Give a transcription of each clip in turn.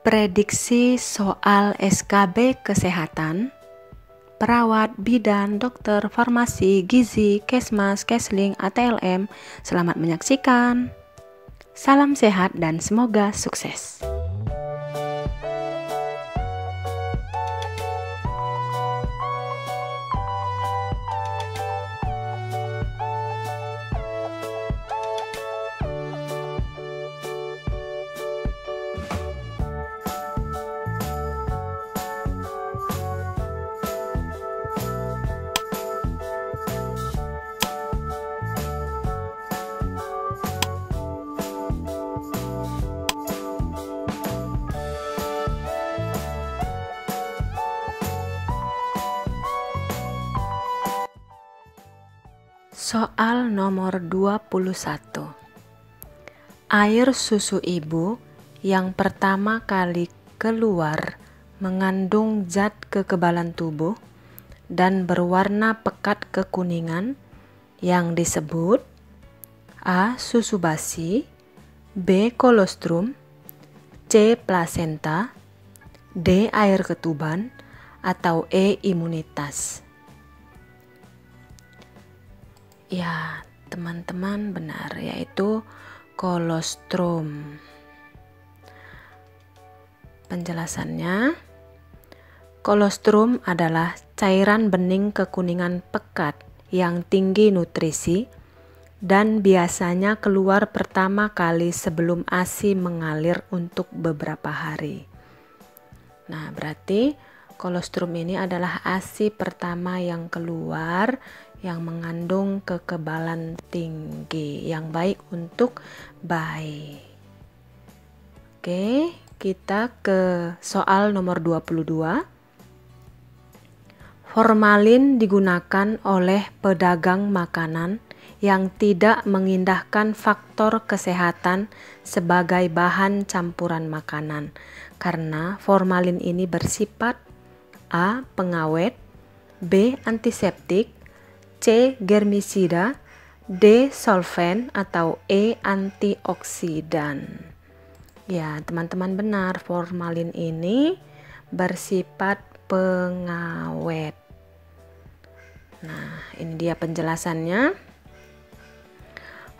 Prediksi soal SKB Kesehatan, perawat, bidan, dokter, farmasi, gizi, kesmas, kesling, ATLM. Selamat menyaksikan. Salam sehat dan semoga sukses. Soal nomor 21. Air susu ibu yang pertama kali keluar mengandung zat kekebalan tubuh dan berwarna pekat kekuningan yang disebut A. Susu basi, B. Kolostrum, C. Plasenta, D. Air ketuban, atau E. Imunitas. Ya, teman-teman benar, yaitu kolostrum. Penjelasannya, kolostrum adalah cairan bening kekuningan pekat yang tinggi nutrisi dan biasanya keluar pertama kali sebelum ASI mengalir untuk beberapa hari. Nah, berarti kolostrum ini adalah ASI pertama yang keluar yang mengandung kekebalan tinggi yang baik untuk bayi. Oke, kita ke soal nomor 22. Formalin digunakan oleh pedagang makanan yang tidak mengindahkan faktor kesehatan sebagai bahan campuran makanan karena formalin ini bersifat A. Pengawet, B. Antiseptik, C. Germisida, D. Solvent, atau E. Antioksidan. Ya, teman-teman benar, formalin ini bersifat pengawet. Nah, ini dia penjelasannya.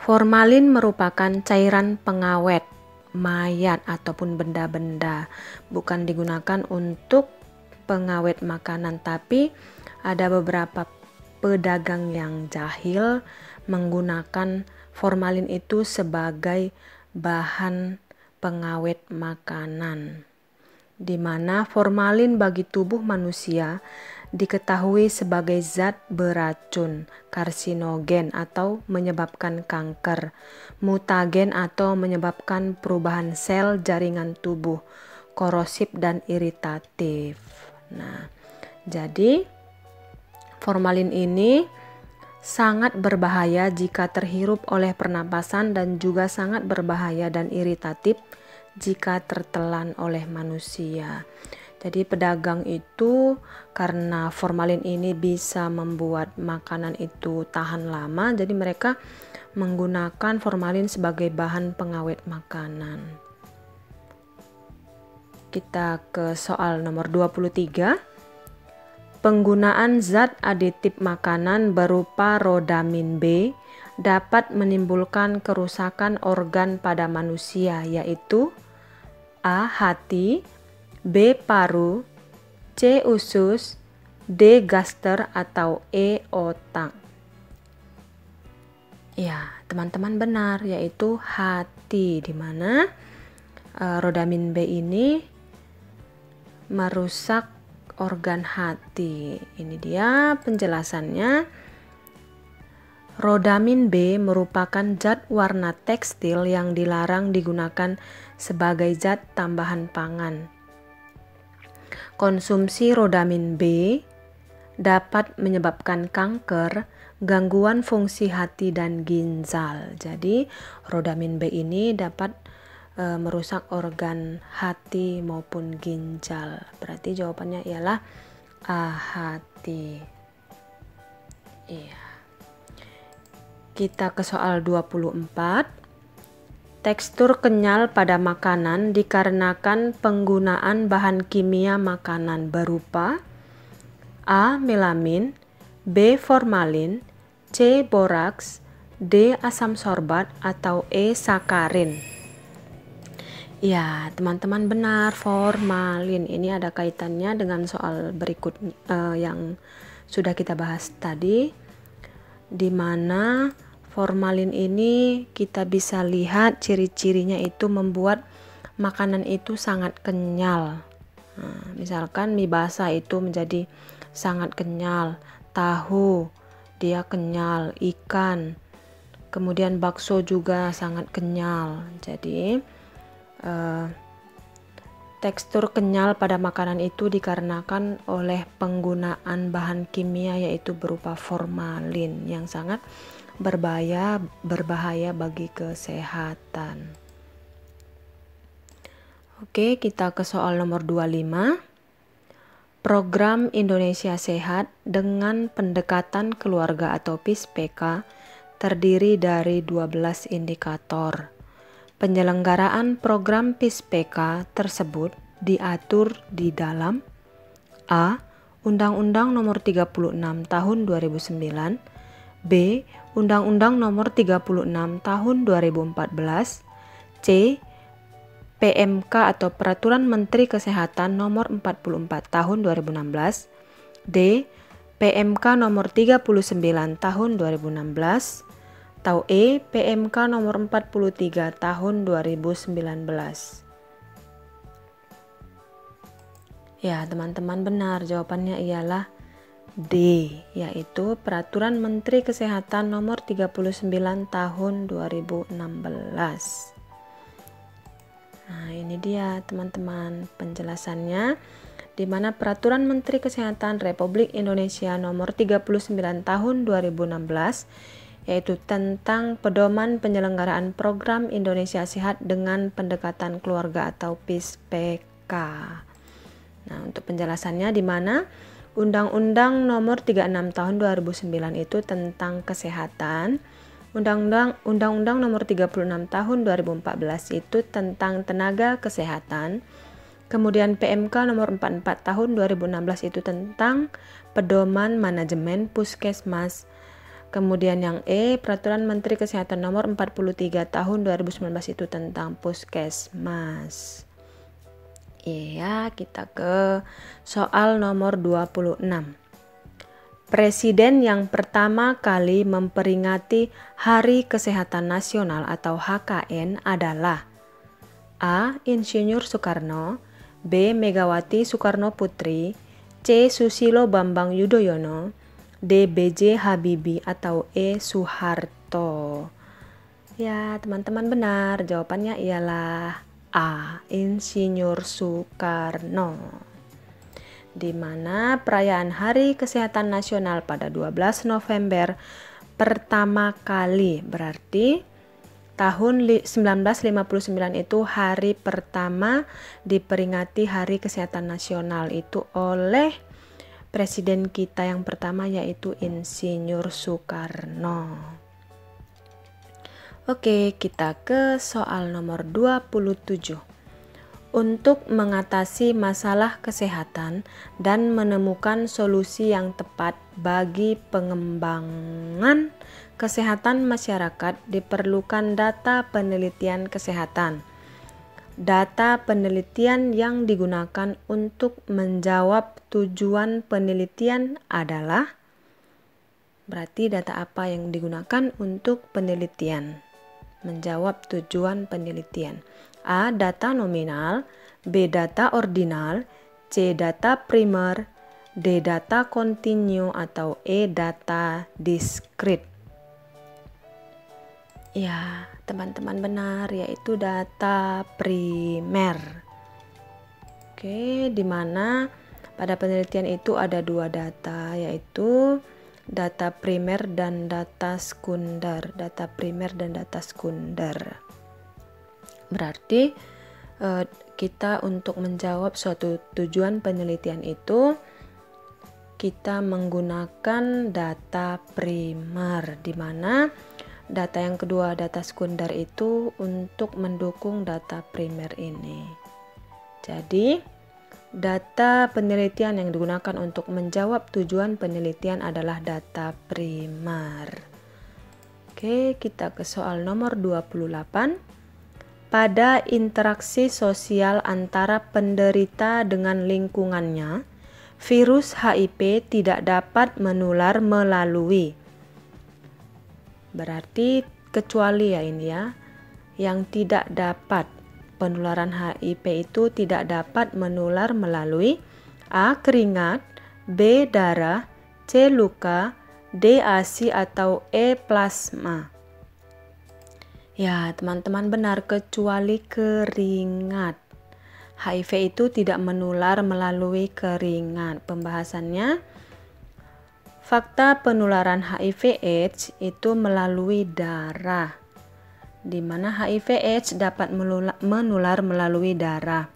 Formalin merupakan cairan pengawet mayat ataupun benda-benda, bukan digunakan untuk pengawet makanan, tapi ada beberapa pedagang yang jahil menggunakan formalin itu sebagai bahan pengawet makanan, di mana formalin bagi tubuh manusia diketahui sebagai zat beracun, karsinogen atau menyebabkan kanker, mutagen atau menyebabkan perubahan sel jaringan tubuh, korosif dan iritatif. Nah, jadi formalin ini sangat berbahaya jika terhirup oleh pernapasan dan juga sangat berbahaya dan iritatif jika tertelan oleh manusia. Jadi pedagang itu karena formalin ini bisa membuat makanan itu tahan lama, jadi mereka menggunakan formalin sebagai bahan pengawet makanan. Kita ke soal nomor 23. Penggunaan zat aditif makanan berupa rodamin B dapat menimbulkan kerusakan organ pada manusia, yaitu A. Hati, B. Paru, C. Usus, D. Gaster, atau E. Otak. Ya, teman-teman benar, yaitu hati, di mana rodamin B ini merusak organ hati. Ini dia penjelasannya. Rodamin B merupakan zat warna tekstil yang dilarang digunakan sebagai zat tambahan pangan. Konsumsi rodamin B dapat menyebabkan kanker, gangguan fungsi hati dan ginjal. Jadi rodamin B ini dapat merusak organ hati maupun ginjal. Berarti jawabannya ialah A. Hati. Iya. Kita ke soal 24. Tekstur kenyal pada makanan dikarenakan penggunaan bahan kimia makanan berupa A. Melamin, B. Formalin, C. Boraks, D. Asam sorbat, atau E. Sakarin. Ya, teman-teman benar, formalin. Ini ada kaitannya dengan soal berikut yang sudah kita bahas tadi, di mana formalin ini kita bisa lihat ciri-cirinya itu membuat makanan itu sangat kenyal. Nah, misalkan mie basah itu menjadi sangat kenyal, tahu dia kenyal, ikan, kemudian bakso juga sangat kenyal. Jadi tekstur kenyal pada makanan itu dikarenakan oleh penggunaan bahan kimia yaitu berupa formalin yang sangat berbahaya bagi kesehatan. Oke, kita ke soal nomor 25. Program Indonesia Sehat dengan pendekatan keluarga atau PIS-PK terdiri dari 12 indikator. Penyelenggaraan program PIS-PK tersebut diatur di dalam A. Undang-Undang Nomor 36 Tahun 2009, B. Undang-Undang Nomor 36 Tahun 2014, C. PMK atau Peraturan Menteri Kesehatan Nomor 44 Tahun 2016, D. PMK Nomor 39 Tahun 2016, atau E. PMK nomor 43 tahun 2019. Ya, teman-teman benar, jawabannya ialah D, yaitu Peraturan Menteri Kesehatan nomor 39 tahun 2016. Nah, ini dia teman-teman penjelasannya, di mana Peraturan Menteri Kesehatan Republik Indonesia nomor 39 tahun 2016 yaitu tentang pedoman penyelenggaraan program Indonesia Sehat dengan pendekatan keluarga atau PIS-PK. Nah, untuk penjelasannya di mana Undang-Undang Nomor 36 Tahun 2009 itu tentang kesehatan, Undang-Undang Nomor 36 Tahun 2014 itu tentang tenaga kesehatan, kemudian PMK Nomor 44 Tahun 2016 itu tentang pedoman manajemen puskesmas. Kemudian yang E, Peraturan Menteri Kesehatan Nomor 43 Tahun 2019 itu tentang puskesmas. Iya, kita ke soal nomor 26. Presiden yang pertama kali memperingati Hari Kesehatan Nasional atau HKN adalah A. Insinyur Soekarno, B. Megawati Soekarno Putri, C. Susilo Bambang Yudhoyono, D. B.J. Habibie, atau E. Soeharto. Ya, teman-teman benar, jawabannya ialah A. Insinyur Soekarno. Di mana perayaan Hari Kesehatan Nasional pada 12 November pertama kali, berarti tahun 1959 itu hari pertama diperingati Hari Kesehatan Nasional itu oleh presiden kita yang pertama, yaitu Insinyur Soekarno. Oke, kita ke soal nomor 27. Untuk mengatasi masalah kesehatan dan menemukan solusi yang tepat bagi pengembangan kesehatan masyarakat diperlukan data penelitian kesehatan. Data penelitian yang digunakan untuk menjawab tujuan penelitian adalah, berarti data apa yang digunakan untuk penelitian? Menjawab tujuan penelitian. A. Data nominal, B. Data ordinal, C. Data primer, D. Data kontinu, atau E. Data diskrit. Ya, teman-teman benar, yaitu data primer. Oke, di mana pada penelitian itu ada dua data, yaitu data primer dan data sekunder. Data primer dan data sekunder. Berarti kita untuk menjawab suatu tujuan penelitian itu kita menggunakan data primer, di mana Data yang kedua, data sekunder itu untuk mendukung data primer ini. Jadi, data penelitian yang digunakan untuk menjawab tujuan penelitian adalah data primer. Oke, kita ke soal nomor 28. Pada interaksi sosial antara penderita dengan lingkungannya, virus HIV tidak dapat menular melalui. Berarti kecuali ya ini ya, yang tidak dapat penularan HIV itu tidak dapat menular melalui A. keringat, B. darah, C. luka, D. ASI atau E. plasma. Ya teman-teman benar, kecuali keringat. HIV itu tidak menular melalui keringat. Pembahasannya, fakta penularan HIV/AIDS itu melalui darah, di mana HIV/AIDS dapat menular melalui darah.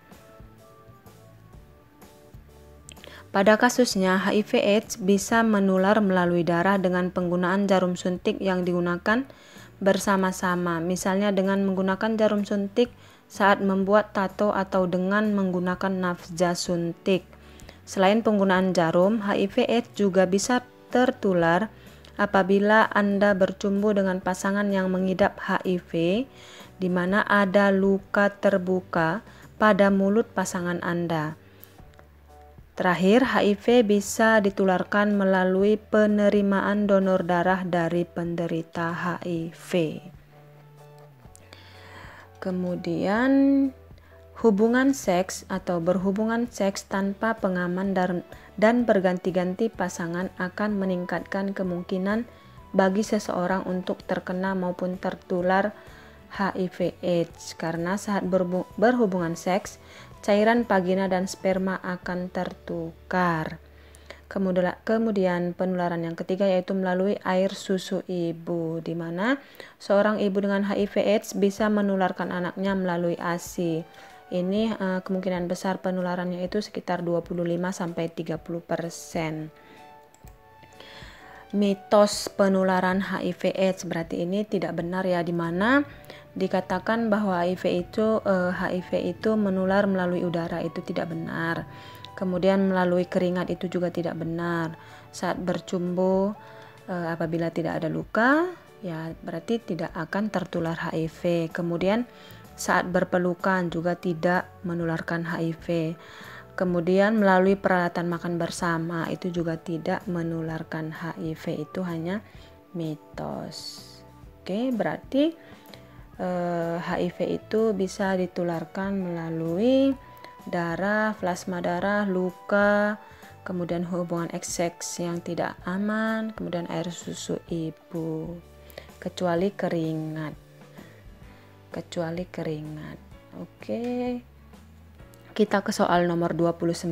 Pada kasusnya, HIV/AIDS bisa menular melalui darah dengan penggunaan jarum suntik yang digunakan bersama-sama, misalnya dengan menggunakan jarum suntik saat membuat tato atau dengan menggunakan nafza suntik. Selain penggunaan jarum, HIV/AIDS juga bisa tertular apabila Anda bercumbu dengan pasangan yang mengidap HIV, di mana ada luka terbuka pada mulut pasangan Anda. Terakhir, HIV bisa ditularkan melalui penerimaan donor darah dari penderita HIV. Kemudian, hubungan seks atau berhubungan seks tanpa pengaman dan berganti-ganti pasangan akan meningkatkan kemungkinan bagi seseorang untuk terkena maupun tertular HIV/AIDS karena saat berhubungan seks, cairan vagina dan sperma akan tertukar. Kemudian penularan yang ketiga yaitu melalui air susu ibu, di mana seorang ibu dengan HIV/AIDS bisa menularkan anaknya melalui ASI. Ini kemungkinan besar penularannya itu sekitar 25-30%. Mitos penularan HIV/AIDS berarti ini tidak benar ya, di mana dikatakan bahwa HIV itu menular melalui udara, itu tidak benar. Kemudian melalui keringat itu juga tidak benar. Saat bercumbu apabila tidak ada luka, ya berarti tidak akan tertular HIV. Kemudian saat berpelukan juga tidak menularkan HIV. Kemudian melalui peralatan makan bersama itu juga tidak menularkan HIV, itu hanya mitos. Oke, berarti HIV itu bisa ditularkan melalui darah, plasma darah, luka, kemudian hubungan seks yang tidak aman, kemudian air susu ibu, kecuali keringat. Oke. Kita ke soal nomor 29.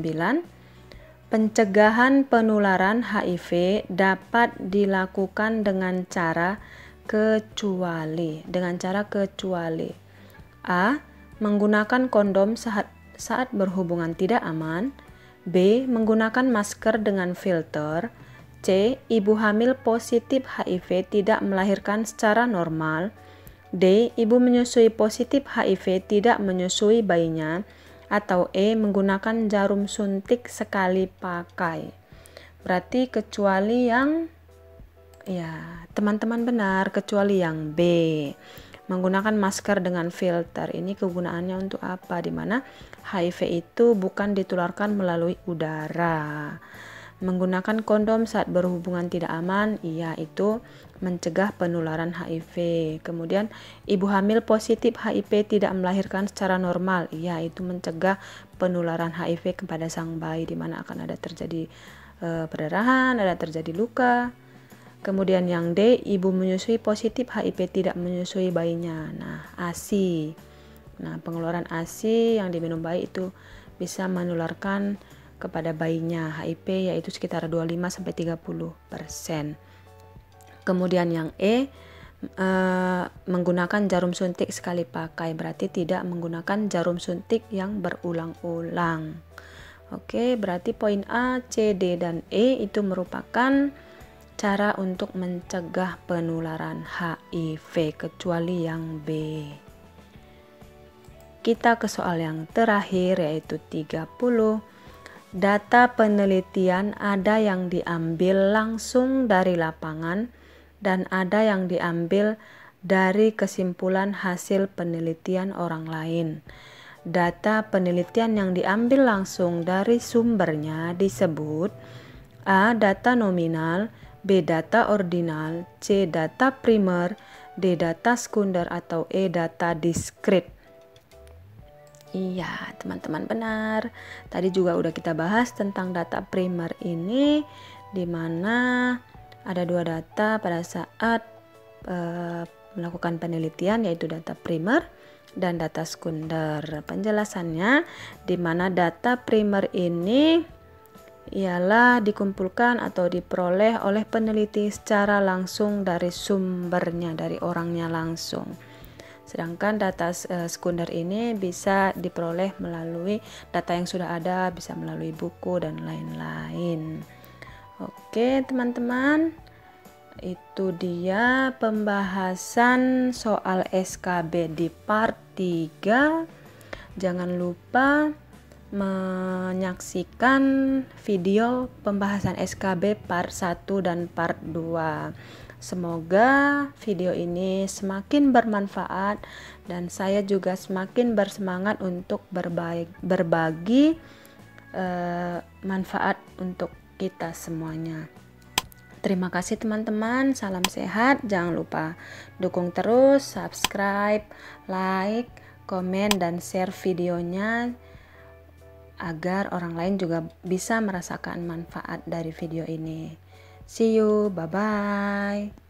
Pencegahan penularan HIV dapat dilakukan dengan cara kecuali. A. Menggunakan kondom saat berhubungan tidak aman. B. Menggunakan masker dengan filter. C. Ibu hamil positif HIV tidak melahirkan secara normal. D. Ibu menyusui positif HIV tidak menyusui bayinya. Atau E. Menggunakan jarum suntik sekali pakai. Berarti kecuali yang, ya teman-teman benar, kecuali yang B. Menggunakan masker dengan filter. Ini kegunaannya untuk apa? Dimana HIV itu bukan ditularkan melalui udara. Menggunakan kondom saat berhubungan tidak aman, iya itu mencegah penularan HIV. Kemudian ibu hamil positif HIV tidak melahirkan secara normal, iya itu mencegah penularan HIV kepada sang bayi, di mana akan ada terjadi perdarahan, ada terjadi luka. Kemudian yang D, ibu menyusui positif HIV tidak menyusui bayinya. Nah, ASI. Nah, pengeluaran ASI yang diminum bayi itu bisa menularkan kepada bayinya HIV, yaitu sekitar 25-30%. Kemudian yang E, menggunakan jarum suntik sekali pakai, berarti tidak menggunakan jarum suntik yang berulang-ulang. Oke, berarti poin A, C, D, dan E itu merupakan cara untuk mencegah penularan HIV kecuali yang B. Kita ke soal yang terakhir yaitu 30. Data penelitian ada yang diambil langsung dari lapangan dan ada yang diambil dari kesimpulan hasil penelitian orang lain. Data penelitian yang diambil langsung dari sumbernya disebut A. Data nominal, B. Data ordinal, C. Data primer, D. Data sekunder, atau E. Data diskrit. Iya, teman-teman benar. Tadi juga udah kita bahas tentang data primer ini, di mana ada dua data pada saat melakukan penelitian, yaitu data primer dan data sekunder. Penjelasannya, di mana data primer ini ialah dikumpulkan atau diperoleh oleh peneliti secara langsung dari sumbernya, dari orangnya langsung. Sedangkan data sekunder ini bisa diperoleh melalui data yang sudah ada, bisa melalui buku dan lain-lain. Oke teman-teman, itu dia pembahasan soal SKB di part 3. Jangan lupa menyaksikan video pembahasan SKB part 1 dan part 2. Semoga video ini semakin bermanfaat dan saya juga semakin bersemangat untuk berbagi manfaat untuk kita semuanya. Terima kasih teman-teman, salam sehat. Jangan lupa dukung terus, subscribe, like, komen, dan share videonya agar orang lain juga bisa merasakan manfaat dari video ini. See you, bye-bye.